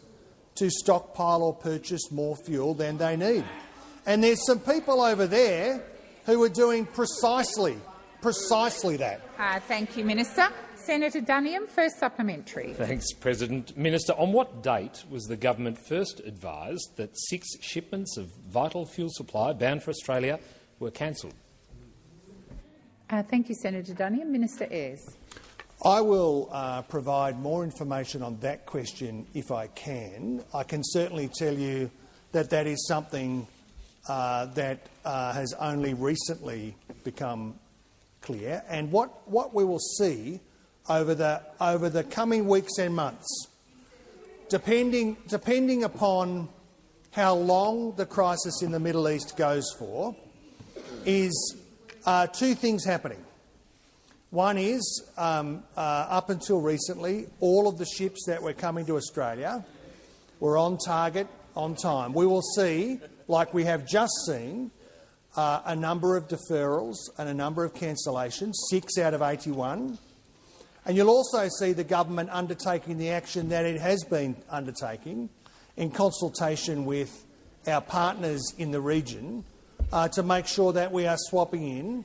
to stockpile or purchase more fuel than they need. And there's some people over there who are doing precisely that. Thank you, Minister. Senator Duniam, first supplementary. Thanks, President. Minister, on what date was the government first advised that 6 shipments of vital fuel supply bound for Australia were cancelled? Thank you, Senator Duniam. Minister Ayres. I will provide more information on that question if I can. I can certainly tell you that that is something that has only recently become clear, and what we will see over the coming weeks and months, depending upon how long the crisis in the Middle East goes for, is 2 things happening. One is, up until recently, all of the ships that were coming to Australia were on target, on time. We will see, like we have just seen, a number of deferrals and a number of cancellations, 6 out of 81. And you'll also see the government undertaking the action that it has been undertaking in consultation with our partners in the region to make sure that we are swapping in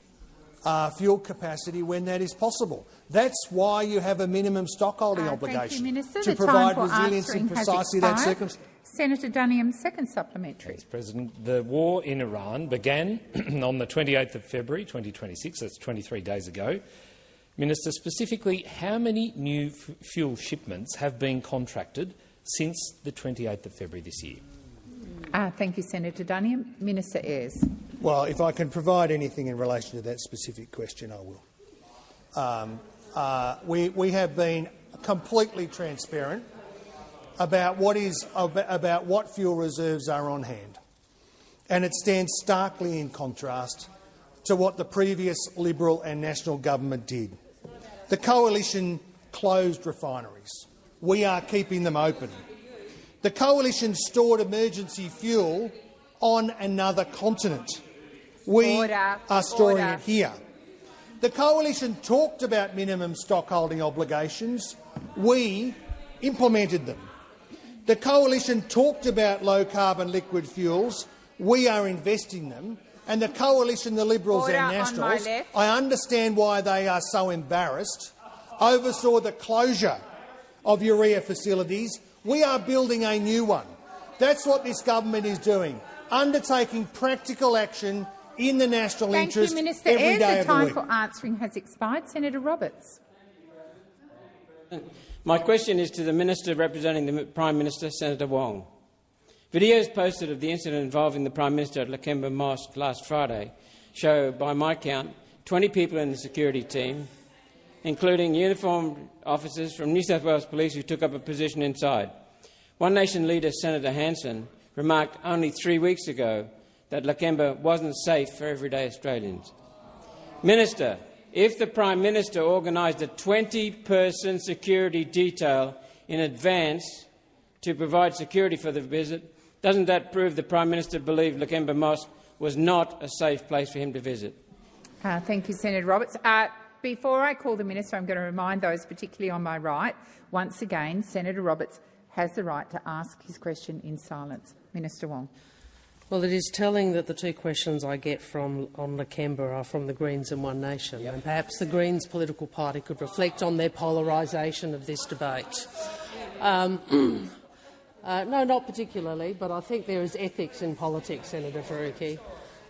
fuel capacity when that is possible. That's why you have a minimum stockholding obligation, Minister. to provide resilience in precisely that circumstance. Senator Duniam, second supplementary. Thanks, President. The war in Iran began on the 28th of February 2026, that's 23 days ago. Minister, specifically, how many new fuel shipments have been contracted since the 28th of February this year? Thank you, Senator Duniam. Minister Ayres. Well, if I can provide anything in relation to that specific question, I will. We have been completely transparent about what fuel reserves are on hand, and it stands starkly in contrast to what the previous Liberal and National government did. The coalition closed refineries. We are keeping them open. The coalition stored emergency fuel on another continent. We are storing it here. The coalition talked about minimum stockholding obligations. We implemented them. The coalition talked about low-carbon liquid fuels. We are investing them. And the coalition, the Liberals and Nationals, I understand why they are so embarrassed, oversaw the closure of urea facilities. We are building a new one. That's what this government is doing, undertaking practical action in the national interest every day of the week. Thank you, Minister Ayres. The time for answering has expired. Senator Roberts. My question is to the Minister representing the Prime Minister, Senator Wong. Videos posted of the incident involving the Prime Minister at Lakemba Mosque last Friday show, by my count, 20 people in the security team, including uniformed officers from New South Wales Police who took up a position inside. One Nation leader, Senator Hanson, remarked only 3 weeks ago that Lakemba wasn't safe for everyday Australians. Minister, if the Prime Minister organised a 20-person security detail in advance to provide security for the visit, doesn't that prove the Prime Minister believed Lakemba Mosque was not a safe place for him to visit? Thank you, Senator Roberts. Before I call the Minister, I'm going to remind those, particularly on my right, once again, Senator Roberts has the right to ask his question in silence. Minister Wong. Well, it is telling that the 2 questions I get on Lakemba are from the Greens and One Nation, and perhaps the Greens political party could reflect on their polarisation of this debate. No, not particularly, but I think there is ethics in politics, Senator Faruqi.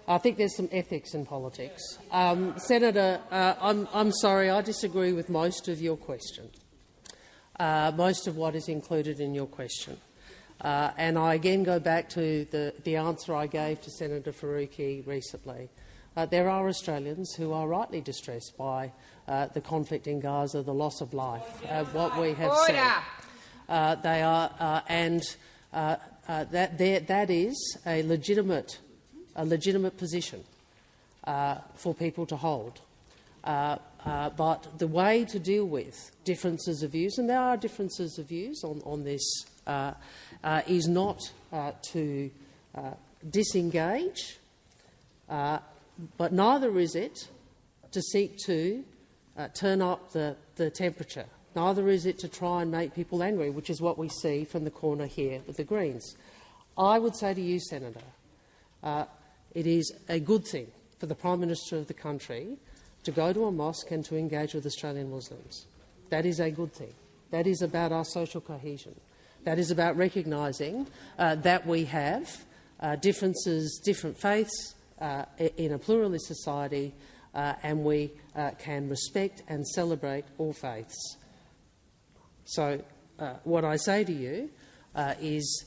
I think there's some ethics in politics. Senator, I'm sorry, I disagree with most of your question, most of what is included in your question. And I again go back to the answer I gave to Senator Faruqi recently. There are Australians who are rightly distressed by the conflict in Gaza, the loss of life, what we have seen. They are, and that is a legitimate position for people to hold. But the way to deal with differences of views, and there are differences of views on this, is not to disengage but neither is it to seek to turn up the temperature. Neither is it to try and make people angry, which is what we see from the corner here with the Greens. I would say to you, Senator, it is a good thing for the Prime Minister of the country to go to a mosque and to engage with Australian Muslims. That is a good thing. That is about our social cohesion. That is about recognising that we have differences, different faiths in a pluralist society, and we can respect and celebrate all faiths. So what I say to you is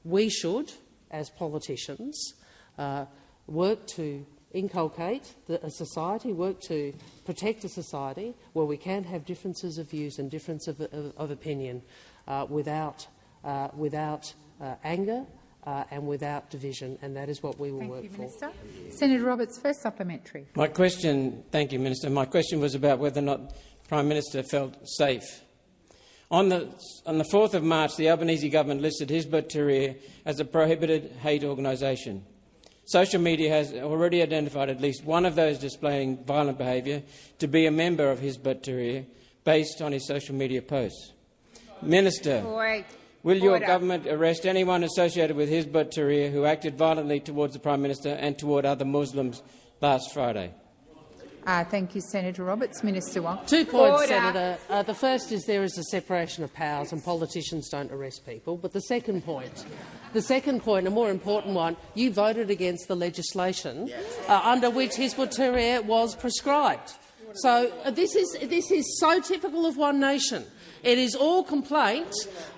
we should, as politicians, work to inculcate a society, work to protect a society where we can have differences of views and difference of opinion without anger and without division, and that is what we will work for. Minister. Senator Roberts, first supplementary. My question, thank you, Minister. My question was about whether or not the Prime Minister felt safe. On the 4th of March, the Albanese government listed Hizb ut-Tahrir as a prohibited hate organisation. Social media has already identified at least one of those displaying violent behaviour to be a member of Hizb ut-Tahrir based on his social media posts. Minister, will your government arrest anyone associated with Hizb ut-Tahrir who acted violently towards the Prime Minister and toward other Muslims last Friday? Thank you, Senator Roberts. Minister Wong. 2 points, Senator. The first is there is a separation of powers and politicians don't arrest people. But the second point, a more important one, you voted against the legislation under which Hizb ut-Tahrir was prescribed. So this is so typical of one nation. It is all complaint,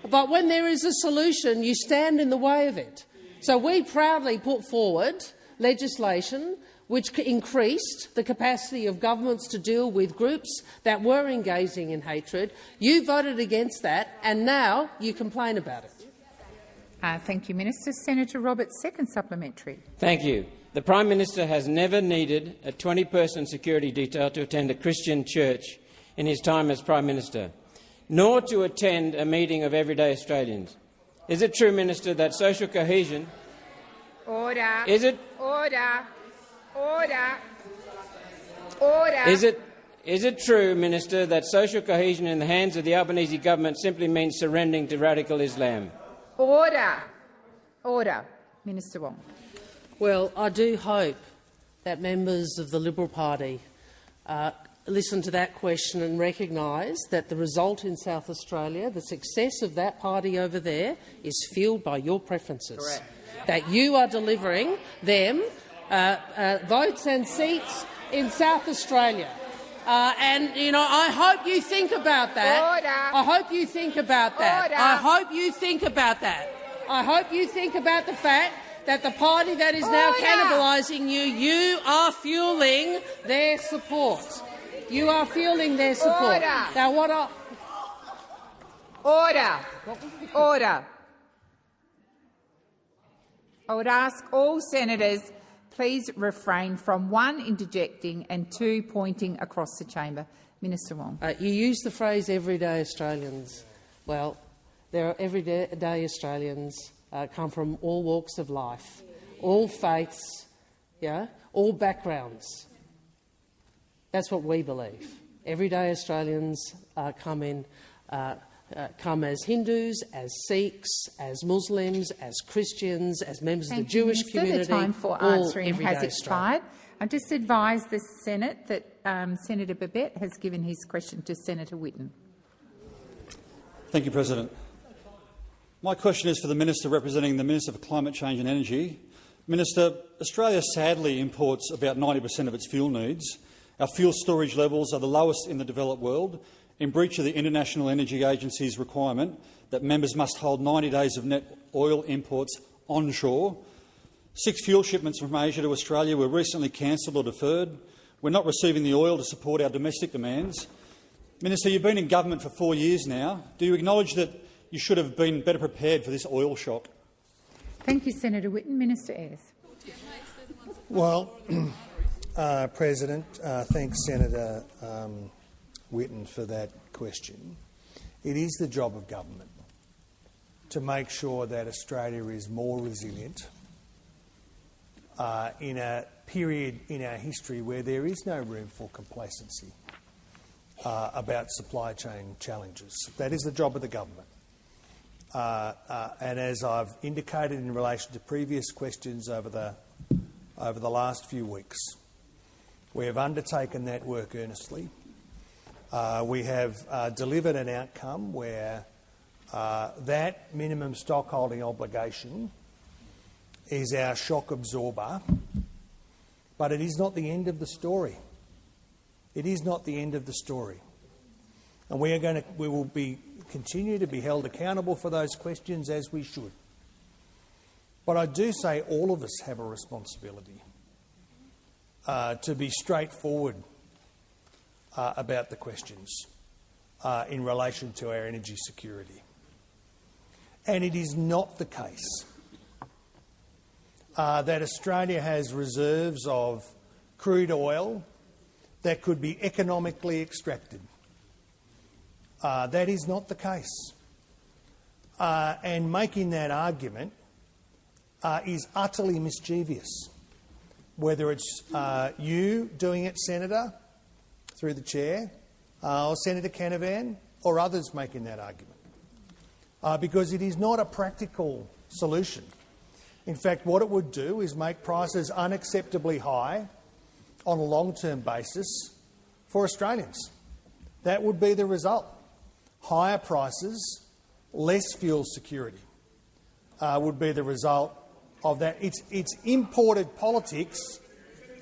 but when there is a solution, you stand in the way of it. So we proudly put forward legislation which increased the capacity of governments to deal with groups that were engaging in hatred. You voted against that, and now you complain about it. Thank you, Minister. Senator Roberts, second supplementary. Thank you. The Prime Minister has never needed a 20-person security detail to attend a Christian church in his time as Prime Minister, nor to attend a meeting of everyday Australians. Is it true, Minister, that social cohesion— Order. Is it— Order. Order. Order. Is it true, Minister, that social cohesion in the hands of the Albanese government simply means surrendering to radical Islam? Order. Order. Minister Wong. Well, I do hope that members of the Liberal Party listen to that question and recognise that the result in South Australia, the success of that party over there, is fuelled by your preferences. Correct. That you are delivering them votes and seats in South Australia. And, you know, I hope you think about that. Order. I hope you think about that. Order. I hope you think about that. I hope you think about the fact that the party that is now cannibalising you, you are fuelling their support. You are fueling their support. Order. Now, what are— Order. Order. I would ask all senators please refrain from 1, interjecting, and 2, pointing across the chamber. Minister Wong. You use the phrase everyday Australians. Well, there are everyday Australians come from all walks of life, all faiths, all backgrounds. That's what we believe. Everyday Australians come as Hindus, as Sikhs, as Muslims, as Christians, as members of the Jewish community. The time for answering has expired. I just advise the Senate that Senator Babet has given his question to Senator Whitten. Thank you, President. My question is for the Minister representing the Minister for Climate Change and Energy. Minister, Australia sadly imports about 90% of its fuel needs. Our fuel storage levels are the lowest in the developed world, in breach of the International Energy Agency's requirement that members must hold 90 days of net oil imports onshore. 6 fuel shipments from Asia to Australia were recently cancelled or deferred. We're not receiving the oil to support our domestic demands. Minister, you've been in government for 4 years now. Do you acknowledge that you should have been better prepared for this oil shock? Thank you, Senator Whitten. Minister Ayres. Well, President, thanks, Senator Whitten, for that question. It is the job of government to make sure that Australia is more resilient in a period in our history where there is no room for complacency about supply chain challenges. That is the job of the government. And as I've indicated in relation to previous questions over the last few weeks, we have undertaken that work earnestly. We have delivered an outcome where that minimum stockholding obligation is our shock absorber, but it is not the end of the story. It is not the end of the story. And we will continue to be held accountable for those questions, as we should. But I do say all of us have a responsibility to be straightforward about the questions in relation to our energy security. And it is not the case that Australia has reserves of crude oil that could be economically extracted. That is not the case. And making that argument is utterly mischievous. Whether it's you doing it, Senator, through the chair, or Senator Canavan, or others making that argument. Because it is not a practical solution. In fact, what it would do is make prices unacceptably high on a long-term basis for Australians. That would be the result. Higher prices, less fuel security would be the result of that. It's imported politics.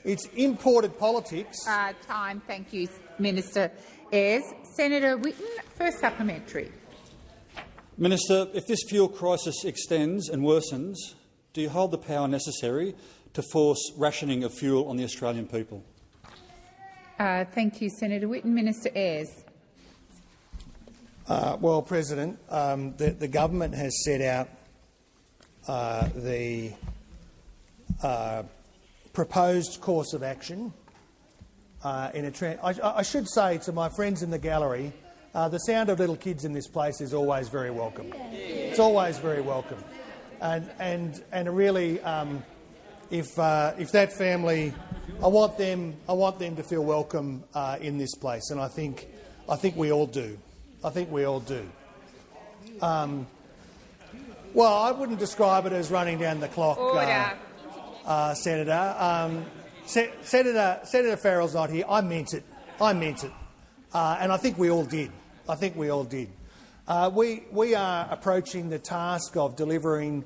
It's imported politics. Time. Thank you, Minister Ayres. Senator Whitten, first supplementary. Minister, if this fuel crisis extends and worsens, do you hold the power necessary to force rationing of fuel on the Australian people? Thank you, Senator Whitten. Minister Ayres. Well, President, the government has set out the proposed course of action in a I should say to my friends in the gallery, the sound of little kids in this place is always very welcome. It's always very welcome, and really, if that family, I want them to feel welcome in this place, and I think we all do. I think we all do. Well, I wouldn't describe it as running down the clock, Senator. Senator Farrell's not here. I meant it. And I think we all did. We are approaching the task of delivering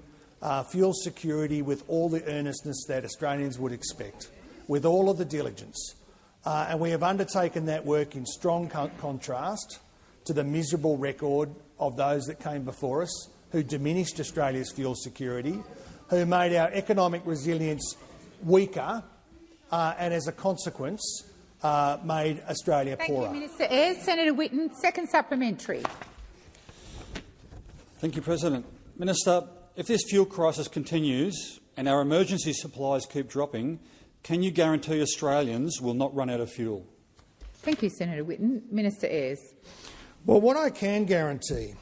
fuel security with all the earnestness that Australians would expect, with all of the diligence. And we have undertaken that work in strong contrast to the miserable record of those that came before us, who diminished Australia's fuel security, who made our economic resilience weaker, and as a consequence made Australia poorer. Thank you, Minister Ayres. Senator Whitten, second supplementary. Thank you, President. Minister, if this fuel crisis continues and our emergency supplies keep dropping, can you guarantee Australians will not run out of fuel? Thank you, Senator Whitten. Minister Ayres. Well, what I can guarantee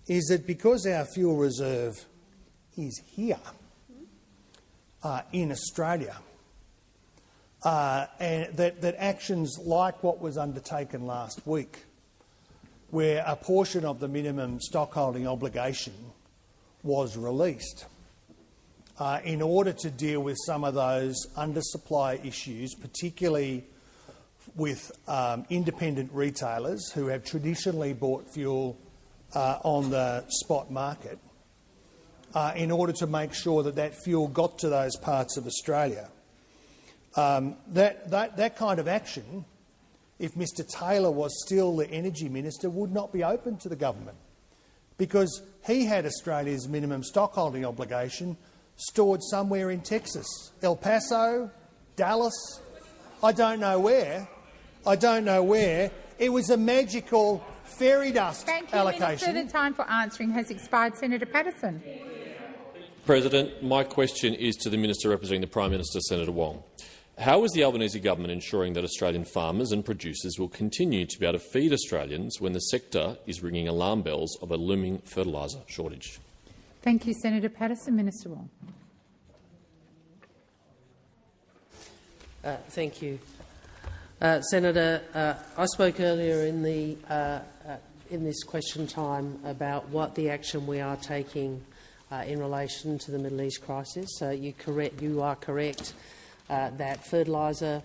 is that because our fuel reserve is here in Australia, and that actions like what was undertaken last week, where a portion of the minimum stockholding obligation was released in order to deal with some of those undersupply issues, particularly with independent retailers who have traditionally bought fuel on the spot market, in order to make sure that fuel got to those parts of Australia. That kind of action, if Mr Taylor was still the Energy Minister, would not be open to the government, because he had Australia's minimum stockholding obligation stored somewhere in Texas, El Paso, Dallas, I don't know where. It was a magical fairy dust allocation. Minister, the time for answering has expired. Senator Patterson. President, my question is to the Minister representing the Prime Minister, Senator Wong. How is the Albanese government ensuring that Australian farmers and producers will continue to be able to feed Australians when the sector is ringing alarm bells of a looming fertiliser shortage? Thank you, Senator Patterson. Minister Wong. Thank you. Senator, I spoke earlier in this question time about what the action we are taking in relation to the Middle East crisis. You are correct that fertiliser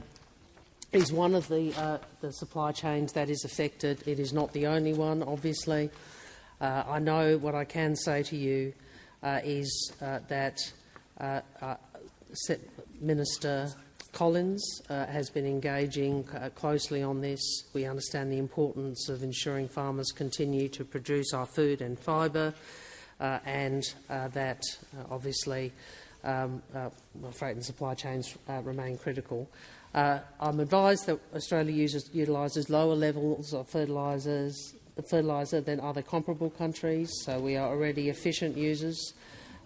is one of the supply chains that is affected. It is not the only one, obviously. I know what I can say to you is that Minister Collins has been engaging closely on this. We understand the importance of ensuring farmers continue to produce our food and fibre, and that obviously freight and supply chains remain critical. I'm advised that Australia utilises lower levels of fertiliser than other comparable countries, so we are already efficient users.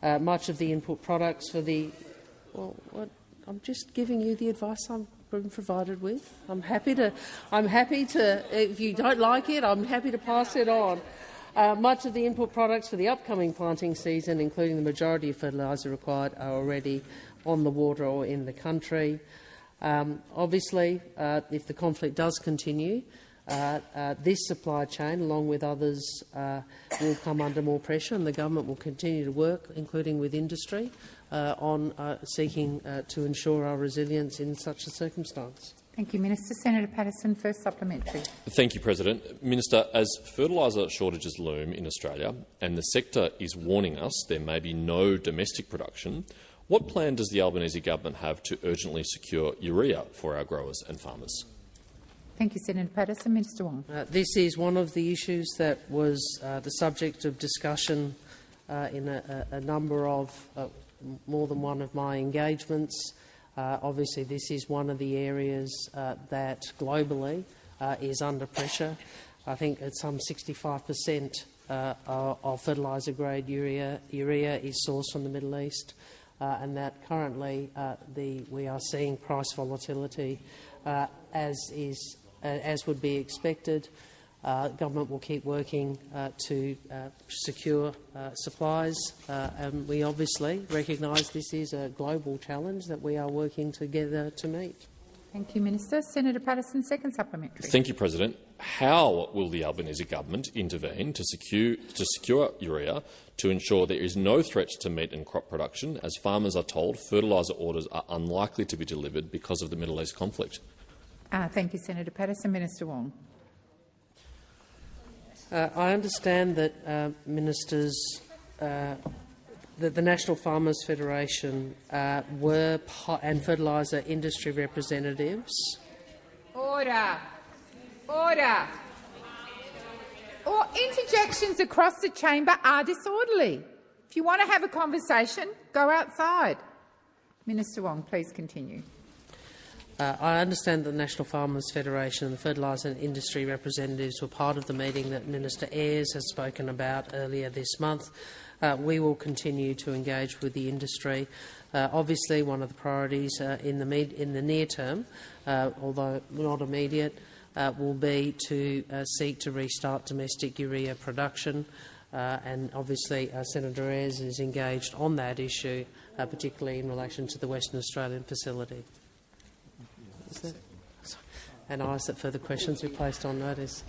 Much of the input products for the I'm just giving you the advice I've been provided with. I'm happy to. If you don't like it, I'm happy to pass it on. Much of the input products for the upcoming planting season, including the majority of fertiliser required, are already on the water or in the country. Obviously, if the conflict does continue, this supply chain, along with others, will come under more pressure, and the government will continue to work, including with industry, on seeking to ensure our resilience in such a circumstance. Thank you, Minister. Senator Patterson, first supplementary. Thank you, President. Minister, as fertiliser shortages loom in Australia and the sector is warning us there may be no domestic production, what plan does the Albanese government have to urgently secure urea for our growers and farmers? Thank you, Senator Patterson. Minister Wong. This is one of the issues that was the subject of discussion in a number of more than one of my engagements. Obviously, this is one of the areas that globally is under pressure. I think at some 65% of fertiliser-grade urea is sourced from the Middle East, and that currently we are seeing price volatility as would be expected. Government will keep working to secure supplies, and we obviously recognise this is a global challenge that we are working together to meet. Thank you, Minister. Senator Patterson, second supplementary. Thank you, President. How will the Albanese government intervene to secure urea to ensure there is no threat to meat and crop production, as farmers are told fertiliser orders are unlikely to be delivered because of the Middle East conflict? Thank you, Senator Patterson. Minister Wong. I understand that that the National Farmers Federation and fertiliser industry representatives. Order. Order. Or interjections across the chamber are disorderly. If you want to have a conversation, go outside. Minister Wong, please continue. I understand that the National Farmers Federation and the fertiliser industry representatives were part of the meeting that Minister Ayres has spoken about earlier this month. We will continue to engage with the industry. Obviously, one of the priorities in the near term, although not immediate, will be to seek to restart domestic urea production. And obviously, Senator Ayres is engaged on that issue, particularly in relation to the Western Australian facility. And I ask that further questions be placed on notice.